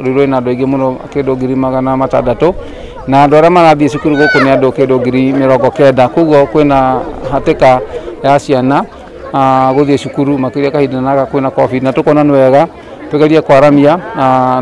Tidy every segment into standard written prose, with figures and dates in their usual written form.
riro na andu aingi muno kindu 600 na andu aria marathie cukuru guku ni andu kindu 90,000 koguo kwina hatika ya ciana guthie cukuru makiria kahinda naga kwina covid na tukona ni wega tugerie kwaramia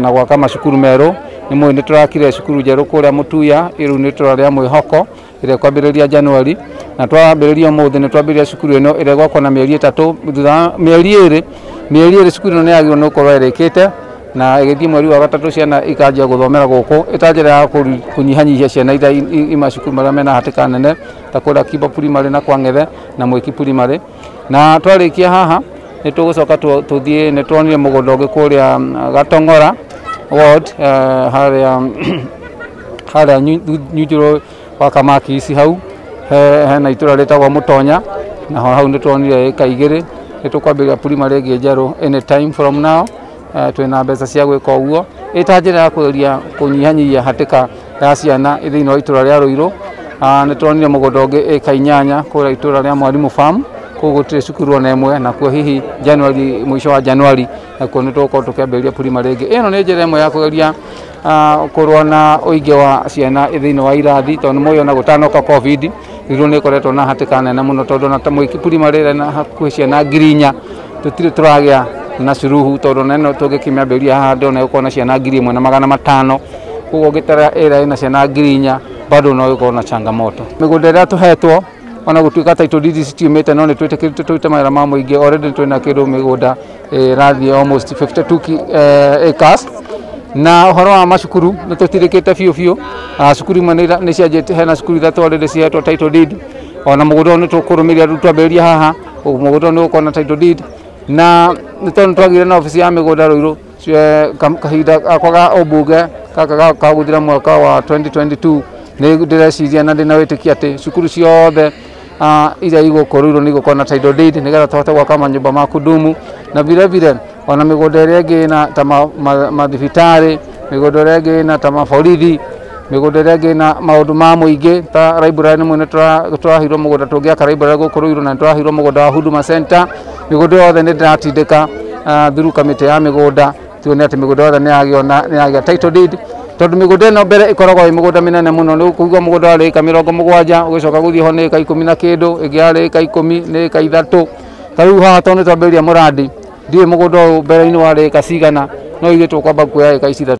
na gwaka macukuru meru ni mwe ni turakire cukuru njeru kuria Mutuya iru ni turaria mwihoko ire kwambiriria January na twambiriria muthi ni twambiriria cukuru ino ire gwakwa na mieri 3 thutha mieri 2 cukuru ino ni yagirwo no korwa irikite na igithie mweri wa 3 ciana ikanjia guthomera guku itanjira ya kunyihanyihia ciana ira imacukuru maria mena hatika nene ta kuria Kibo Primary na Kwang'ethe na Mwiki Primary na twarikia haha ni tugucoka tuthie ni twonire mugunda ungi kuria Gatong'ora ward haria Nyujuru wa Kamakisi hau hena itura ritagwo Mutonya na hau ni twonire eka 2 ni tukwambiria primary ingi njeru anytime from now twina mbeca cia gwika uguo itanjira ya kuria kunyihanyihia hatika ya ciana ithiini wa itura ria Ruiru ni twonire mugunda ungi eka 8 kuria itura ria Mwalimu Farm kugutire cukuru ona imwe na kwa hihi January mwisho wa January nakuo ni tuko tukiambiriria primary ingi ino ni njira imwe ya kugeria kurwa na uingi wa ciana ithiini wa irathi tondu moyo na gutanoka covid riru ni koretwo na hatika nene muno tondu na Mwiki Primary na hakuhi ciana 4,000 tutire turagia na suruhu tondu neno tugikimiambiria haha ndona uko na ciana 1,500 koguo gitara ira ina ciana 4,000 bado no uko na changamoto migunda ria tuhetwo ona gutuika title deed citiumite no ni twitikirite twite mawira ma muingi already twina kindu migunda rathi almost 52 acres na uhoro wa macukuru ni tutirikite fiu cukuru imwe ni cianjite hena cukuru 3 already cihetwo title deed ona mugunda ni tukurumiria twambiriria haha mugunda ni uko na title deed na ni tondu twagire na ofisi ya migunda Ruiru kahinda akwaga obunge kaka kaguthira mwaka wa 2022 ni ndireciria na ndina witikia ati cukuru ciothe ira igukorwo ni gukona title deed nigetha tũhote gwaka manyumba ma kudumu na vile ona migunda iria ingi na ta mathibitari migunda iria ingi na ta maborithi migunda iria ingi na maundu ma muingi ta library ni mwene turahirwo mugunda tungiaka library guku Ruiru na turahirwo mugunda wa Huduma Center migunda yothe ni ndiratindika through committee ya migunda tuone ati migunda yothe ni yagia title deed tondu migunda ino mbere ikoragwo i migunda minene muno ni kuigwa mugunda wa eka 70 ugicoka guthie ho ni eka 10 na kindu ingi ari eka 10 ni eka 3 tariu haha tondu twambiriria muradi ndie mugunda mbere-ini wa eka cigana no ithuĩ tũkwamba kuoya eka ici 3